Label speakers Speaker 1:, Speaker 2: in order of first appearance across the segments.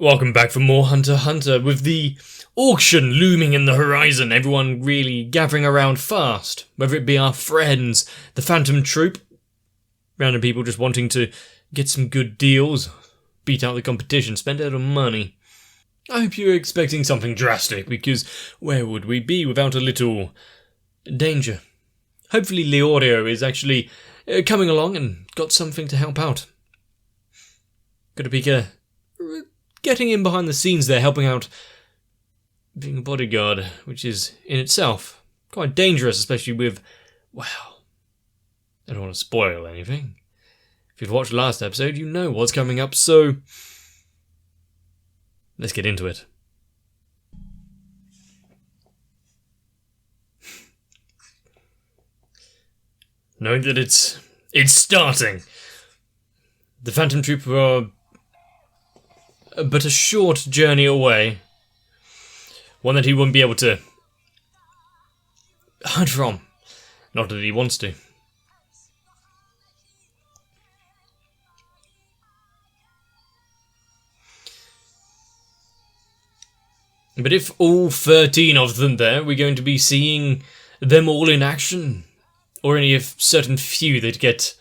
Speaker 1: Welcome back for more Hunter x Hunter. With the auction looming in the horizon, everyone really gathering around fast. Whether it be our friends, the Phantom Troop, random people just wanting to get some good deals, beat out the competition, spend a little money. I hope you're expecting something drastic, because where would we be without a little danger? Hopefully Leorio is actually coming along and got something to help out. Gotta be getting in behind the scenes there, helping out, being a bodyguard, which is in itself quite dangerous, especially with, well, I don't want to spoil anything. If you've watched the last episode, you know what's coming up, so let's get into it. Knowing that it's starting. The Phantom Troop are but a short journey away. One that he wouldn't be able to hide from. Not that he wants to. But if all 13 of them there, we're going to be seeing them all in action. Or any of certain few that get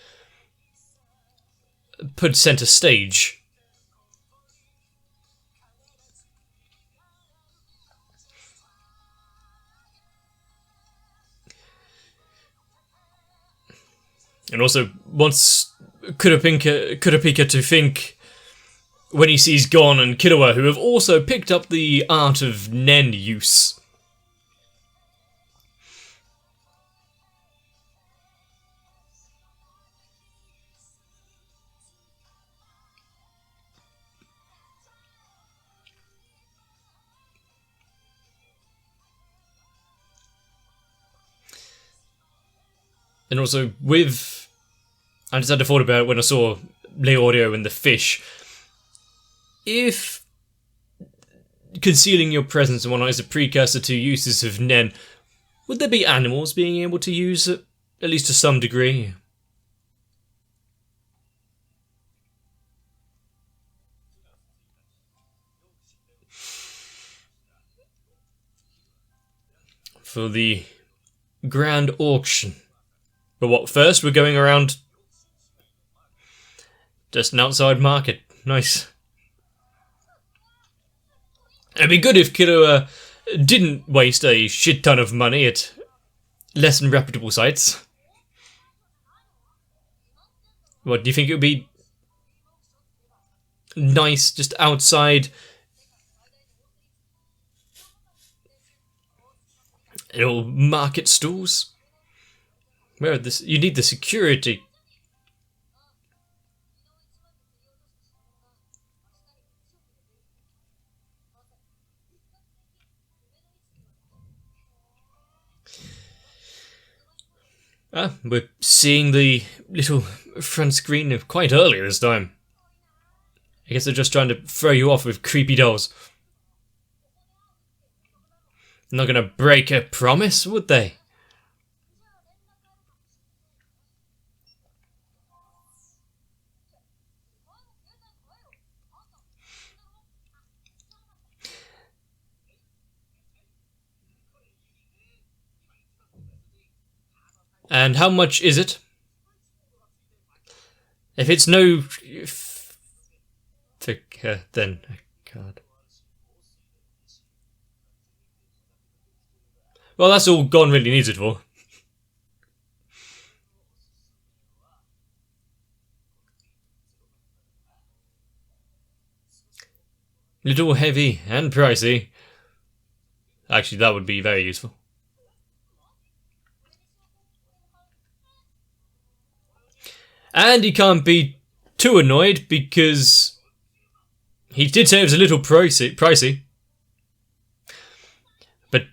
Speaker 1: put center stage. And also wants Kurapika to think when he sees Gon and Killua, who have also picked up the art of Nen use. And also I just had to thought about it when I saw Leorio and the fish. If concealing your presence and whatnot is a precursor to uses of Nen, would there be animals being able to use it, at least to some degree? For the grand auction. But what, first we're going around just an outside market. Nice. It'd be good if Killua didn't waste a shit ton of money at less than reputable sites. What, do you think it would be nice just outside little market stalls? Where this? You need the security. We're seeing the little front screen quite early this time. I guess they're just trying to throw you off with creepy dolls. Not gonna break a promise, would they? And how much is it? If it's no thicker, then I can't. Well, that's all Gon really needs it for. Little heavy and pricey. Actually, that would be very useful. And he can't be too annoyed because he did say it was a little pricey. But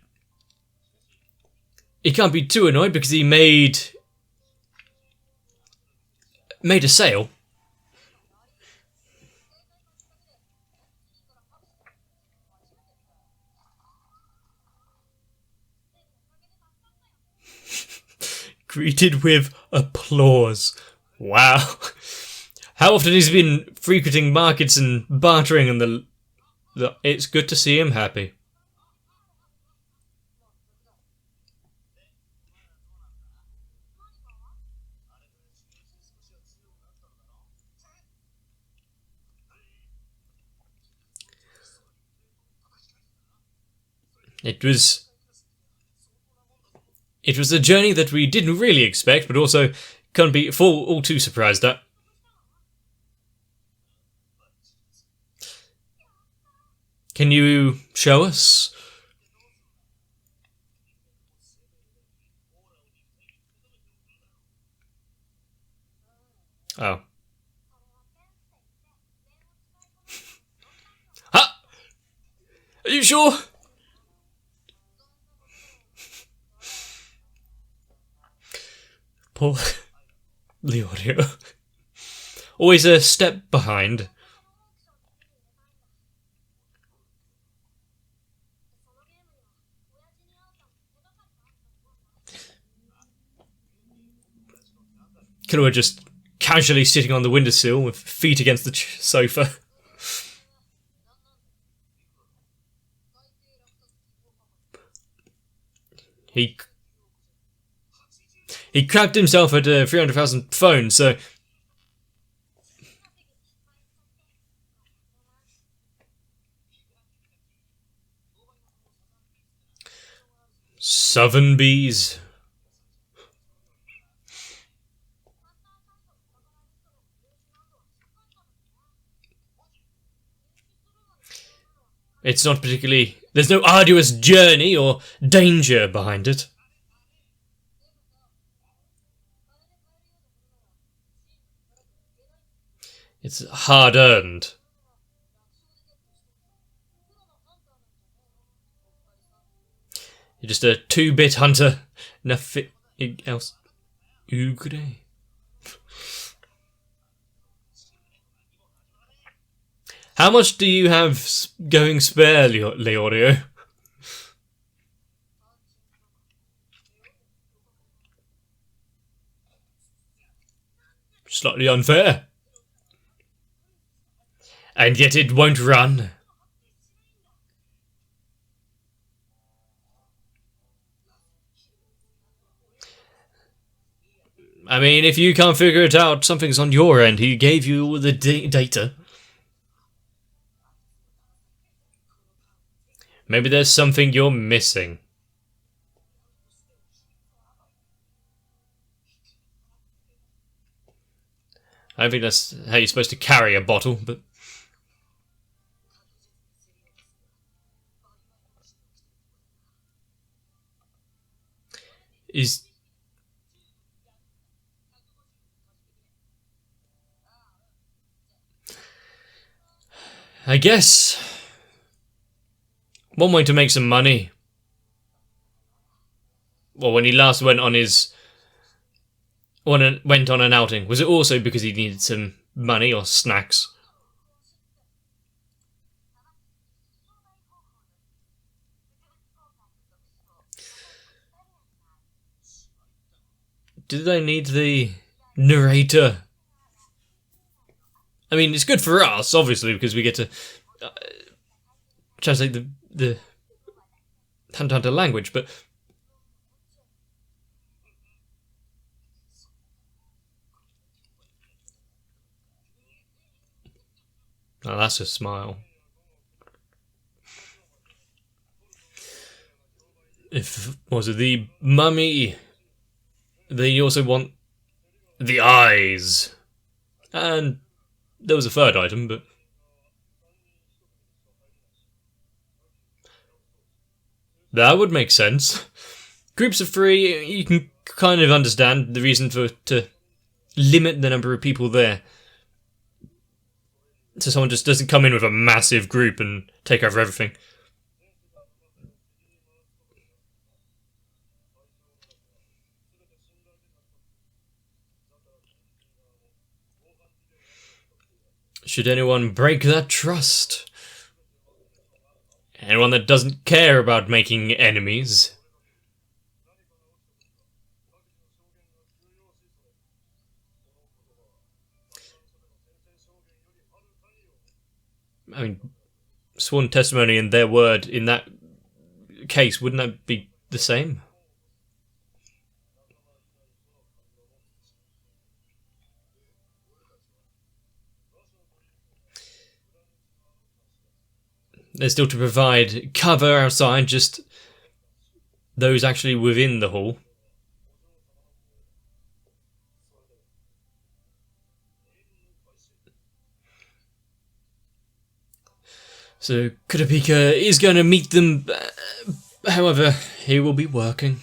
Speaker 1: he can't be too annoyed because he made a sale. Greeted with applause. Wow. How often has he been frequenting markets and bartering and the It's good to see him happy. It was a journey that we didn't really expect, but also can't be all too surprised at. Can you show us? Oh. Ha! Are you sure? Poor Leorio. Always a step behind. Killua just casually sitting on the windowsill with feet against the sofa. He cracked himself at 300,000 phones, so... Southern bees. It's not particularly... There's no arduous journey or danger behind it. It's hard-earned. You're just a 2-bit hunter. Nothing else. Ugre. How much do you have going spare, Leorio? Slightly unfair. And yet it won't run. I mean, if you can't figure it out, something's on your end. He gave you all the data. Maybe there's something you're missing. I don't think that's how you're supposed to carry a bottle, but... I guess... One way to make some money... Well, when he last went on an outing, was it also because he needed some money or snacks? Do they need the narrator? I mean, it's good for us, obviously, because we get to translate the Hunter language, but... Oh, that's a smile. If was it the mummy? They also want the eyes, and there was a third item, but that would make sense. Groups of 3, you can kind of understand the reason to limit the number of people there. So someone just doesn't come in with a massive group and take over everything. Should anyone break that trust? Anyone that doesn't care about making enemies? I mean, sworn testimony and their word in that case, wouldn't that be the same? They're still to provide cover outside, just those actually within the hall. So Kurapika is going to meet them, however, he will be working.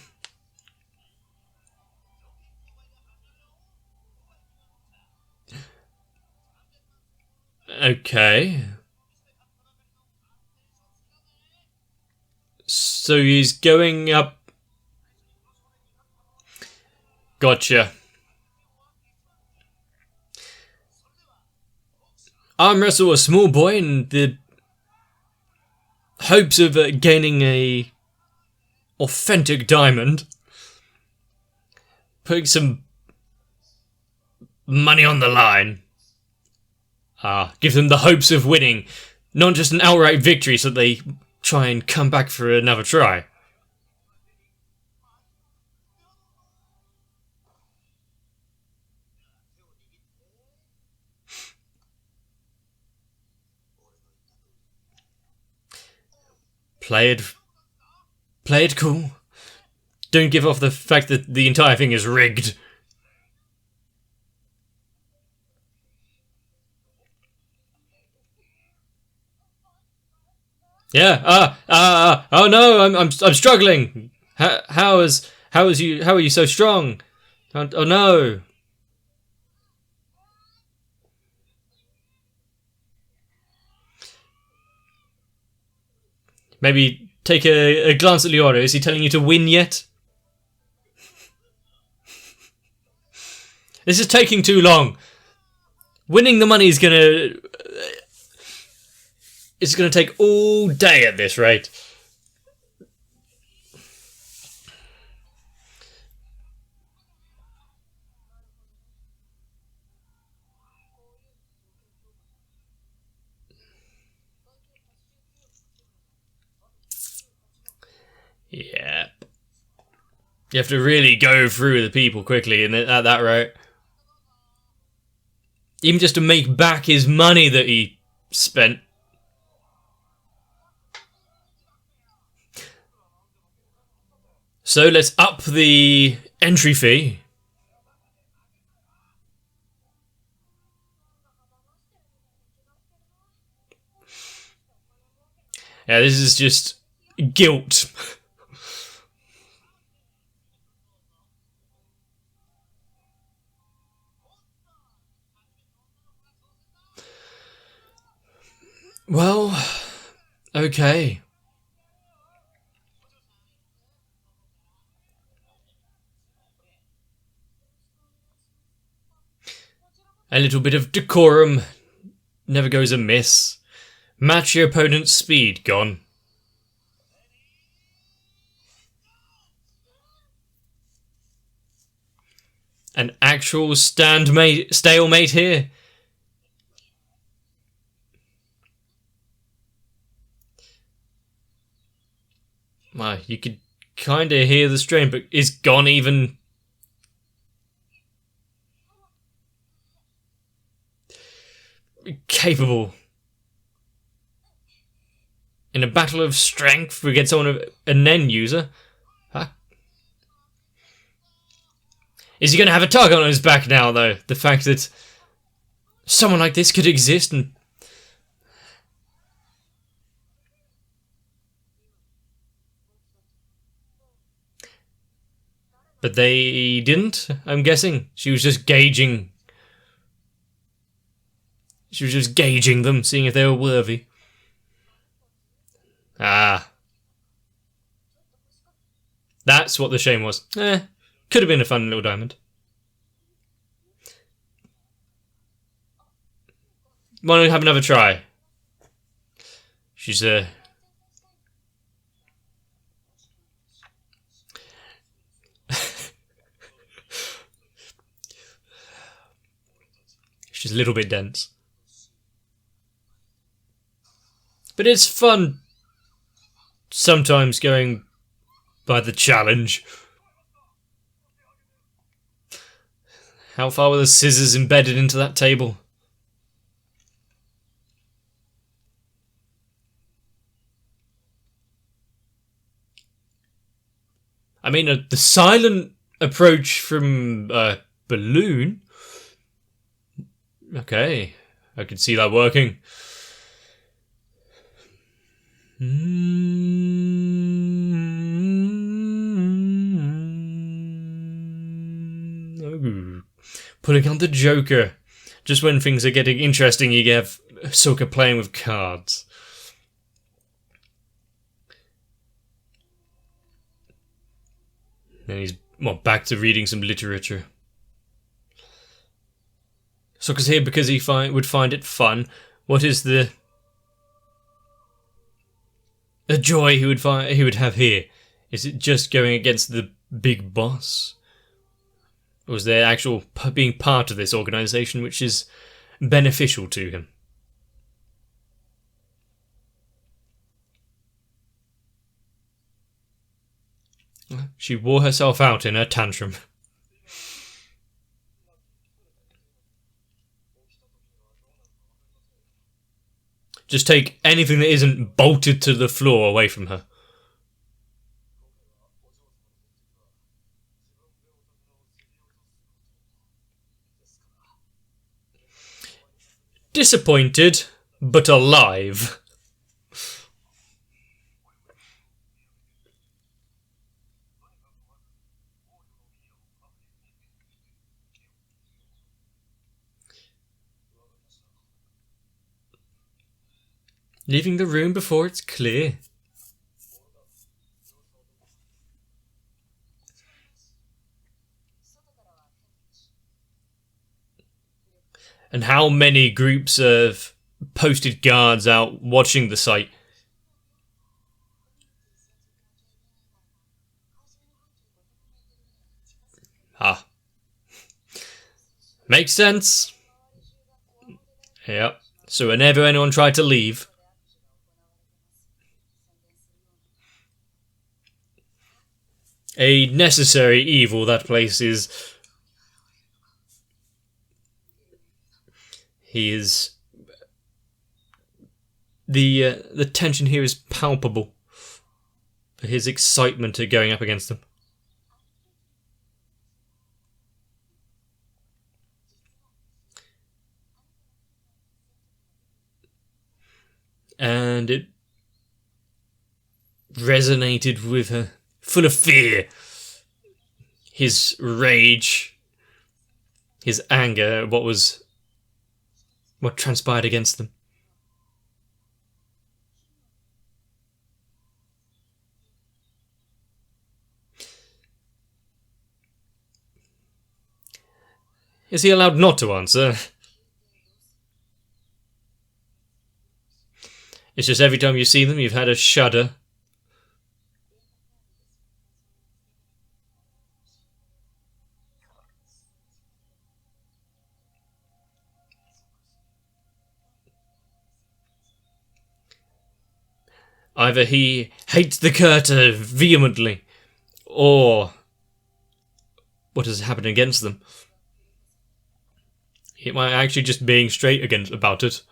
Speaker 1: Okay. So he's going up. Gotcha. Arm wrestle a small boy in the hopes of gaining a authentic diamond. Putting some money on the line. Give them the hopes of winning. Not just an outright victory so they try and come back for another try. Play it cool. Don't give off the fact that the entire thing is rigged. Yeah. Oh no, I'm struggling. How are you so strong? Oh no. Maybe take a glance at Leoro. Is he telling you to win yet? This is taking too long. Winning the money is gonna... It's gonna take all day at this rate. Yeah. You have to really go through the people quickly and at that rate. Even just to make back his money that he spent. So let's up the entry fee. Yeah, this is just guilt. Well, okay. A little bit of decorum never goes amiss. Match your opponent's speed, gone. An actual stalemate here. Well, you could kind of hear the strain, but is Gon even... capable? In a battle of strength against someone a Nen user? Huh? Is he going to have a target on his back now, though? The fact that someone like this could exist and... But they didn't, I'm guessing. She was just gauging... She was just gauging them, seeing if they were worthy. That's what the shame was. Could have been a fun little diamond. Want to have another try? She's She's a little bit dense. But it's fun sometimes going by the challenge. How far were the scissors embedded into that table? I mean, the silent approach from a balloon. Okay, I can see that working. Oh. Pulling on the Joker. Just when things are getting interesting, you have Ahsoka playing with cards. And he's back to reading some literature. Ahsoka's here because he would find it fun. What is the joy he would have here? Is it just going against the big boss? Or is there actual being part of this organisation which is beneficial to him? She wore herself out in her tantrum. Just take anything that isn't bolted to the floor away from her. Disappointed, but alive. Leaving the room before it's clear. And how many groups of posted guards out watching the site? Ah. Makes sense. Yep. So whenever anyone tried to leave, a necessary evil that place is. He is. The tension here is palpable. His excitement at going up against them. And it resonated with her, full of fear. His rage, his anger, what transpired against them. Is he allowed not to answer? It's just every time you see them, you've had a shudder. Either he hates the Curta vehemently, or what has happened against them. It might actually just being straight about it.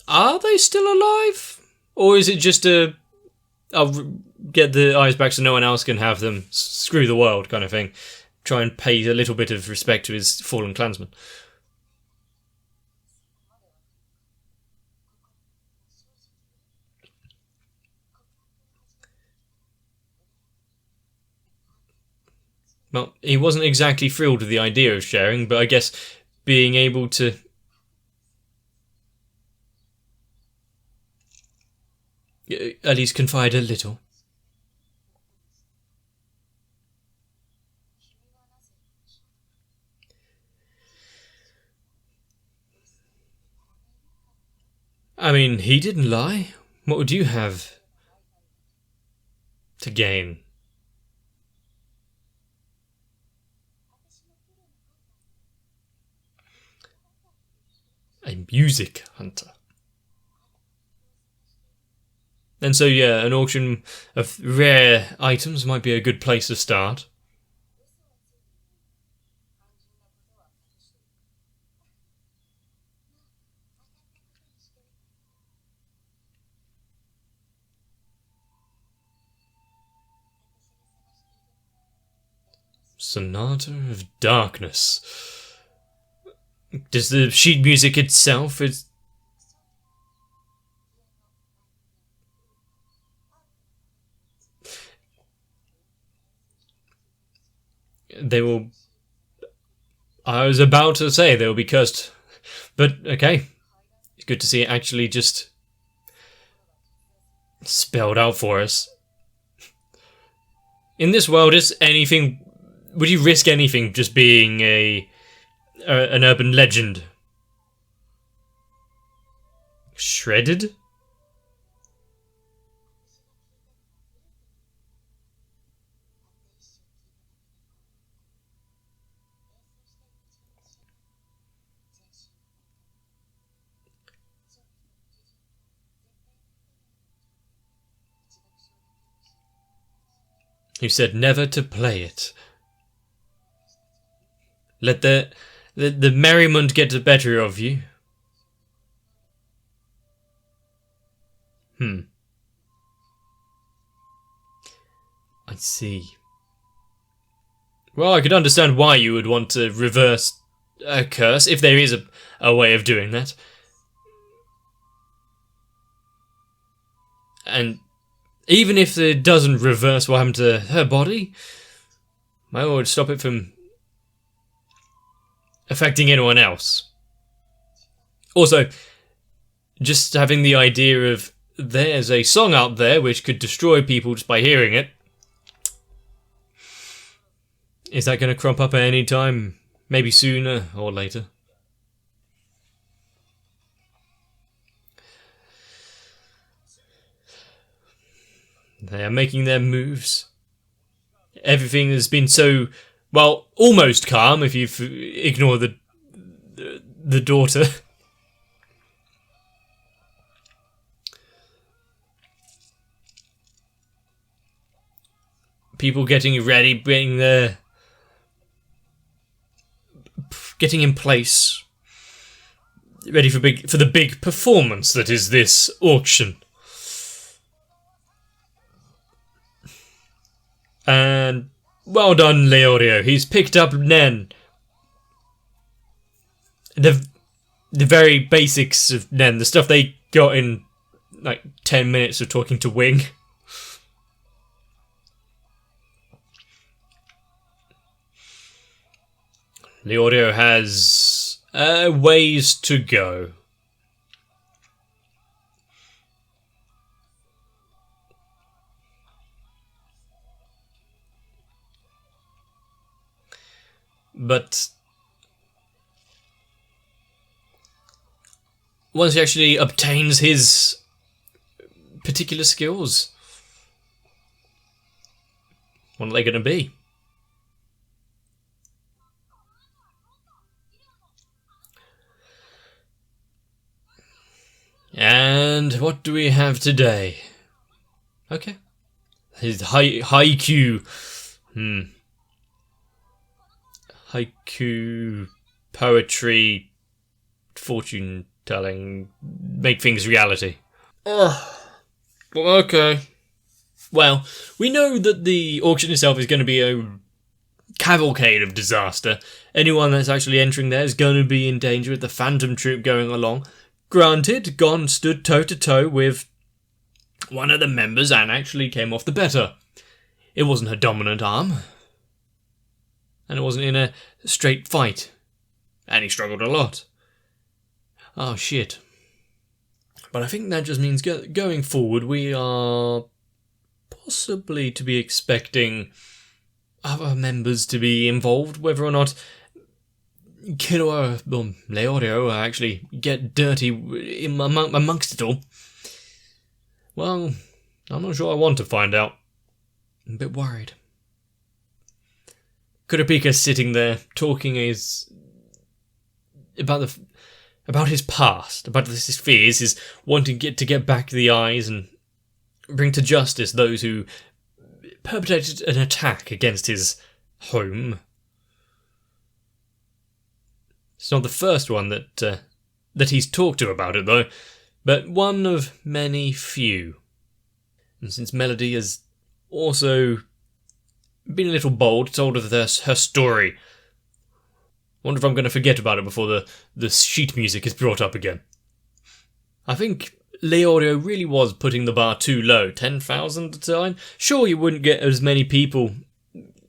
Speaker 1: Are they still alive? Or is it just I'll get the eyes back so no one else can have them, screw the world kind of thing? Try and pay a little bit of respect to his fallen clansmen. Well, he wasn't exactly thrilled with the idea of sharing, but I guess being able to at least confide a little. I mean, he didn't lie. What would you have to gain? A music hunter. And so, yeah, an auction of rare items might be a good place to start. Sonata of Darkness. Does the sheet music itself is they will I was about to say they will be cursed. But okay. It's good to see it actually just spelled out for us. In this world, is anything would you risk anything just being an urban legend? Shredded? You said never to play it. Let the merriment get the better of you. I see. Well, I could understand why you would want to reverse a curse, if there is a way of doing that. And even if it doesn't reverse what happened to her body, might would stop it from affecting anyone else. Also, just having the idea of there's a song out there which could destroy people just by hearing it. Is that going to crop up at any time? Maybe sooner or later. They are making their moves. Everything has been so, well, almost calm if you ignore the daughter. People getting ready, getting in place, ready for the big performance that is this auction. And well done, Leorio. He's picked up Nen. The very basics of Nen, the stuff they got in like 10 minutes of talking to Wing. Leorio has ways to go. But once he actually obtains his particular skills, what are they going to be? And what do we have today? Okay. His haiku. Haiku, poetry, fortune telling, make things reality. Okay. Well, we know that the auction itself is going to be a cavalcade of disaster. Anyone that's actually entering there is going to be in danger with the Phantom Troop going along. Granted, Gon stood toe-to-toe with one of the members and actually came off the better. It wasn't her dominant arm. And it wasn't in a straight fight. And he struggled a lot. Oh, shit. But I think that just means going forward we are possibly to be expecting other members to be involved, whether or not Killua or Leorio actually get dirty amongst it all. Well, I'm not sure I want to find out. I'm a bit worried. Kurapika's sitting there talking about his past, about his fears, his wanting to get back the eyes and bring to justice those who perpetrated an attack against his home. It's not the first one that he's talked to about it, though, but one of many few. And since Melody has also been a little bold, told of her story, wonder if I'm going to forget about it before the sheet music is brought up again. I think Leorio really was putting the bar too low, 10,000 a time. Sure, you wouldn't get as many people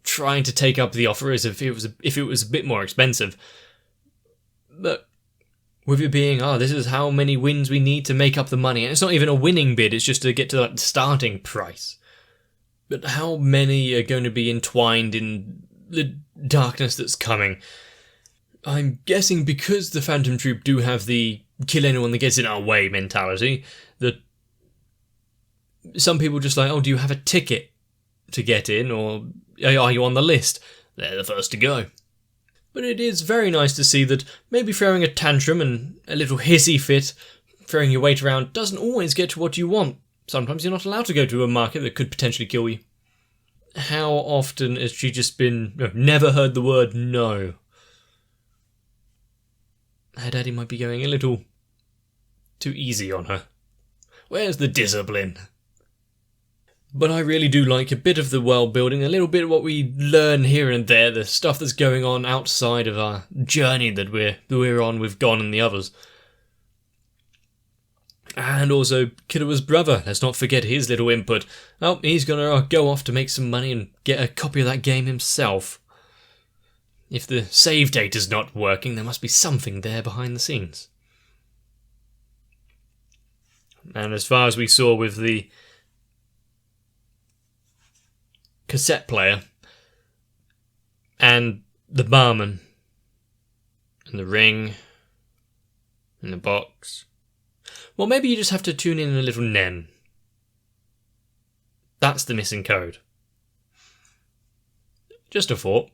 Speaker 1: trying to take up the offer as if it was a bit more expensive. But with it being, this is how many wins we need to make up the money, and it's not even a winning bid, it's just to get to the starting price. But how many are going to be entwined in the darkness that's coming? I'm guessing because the Phantom Troop do have the kill anyone that gets in our way mentality, that some people just like, do you have a ticket to get in, or are you on the list? They're the first to go. But it is very nice to see that maybe throwing a tantrum and a little hissy fit, throwing your weight around, doesn't always get to what you want. Sometimes you're not allowed to go to a market that could potentially kill you. How often has she just never heard the word no? Her daddy might be going a little too easy on her. Where's the discipline? But I really do like a bit of the world building, a little bit of what we learn here and there, the stuff that's going on outside of our journey that we're on with Gon and the others. And also Killura's brother, let's not forget his little input. He's gonna go off to make some money and get a copy of that game himself. If the save data's not working, there must be something there behind the scenes. And as far as we saw with the cassette player and the barman and the ring and the box, well, maybe you just have to tune in a little Nen. That's the missing code. Just a thought.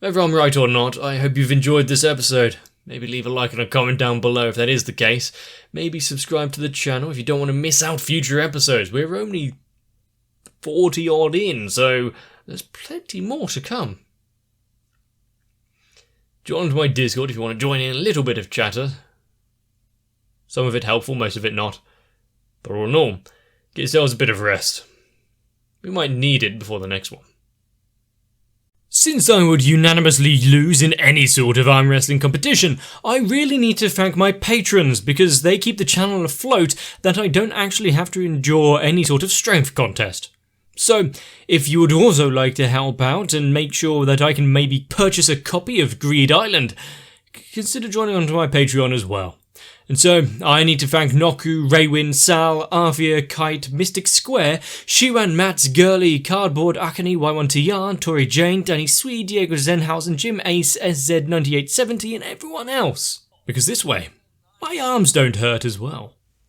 Speaker 1: Whether I'm right or not, I hope you've enjoyed this episode. Maybe leave a like and a comment down below if that is the case. Maybe subscribe to the channel if you don't want to miss out future episodes. We're only 40 odd in, so there's plenty more to come. Join onto my Discord if you want to join in a little bit of chatter. Some of it helpful, most of it not. But all in all, get yourselves a bit of rest. We might need it before the next one. Since I would unanimously lose in any sort of arm wrestling competition, I really need to thank my patrons because they keep the channel afloat that I don't actually have to endure any sort of strength contest. So, if you would also like to help out and make sure that I can maybe purchase a copy of Greed Island, consider joining onto my Patreon as well. And so, I need to thank Noku, Raywin, Sal, Arvia, Kite, Mystic Square, Shiwan, Mats, Gurley, Cardboard, Akane, Y1TR, Tori Jane, Danny Swede, Diego Zenhausen, Jim Ace, SZ9870 and everyone else. Because this way, my arms don't hurt as well.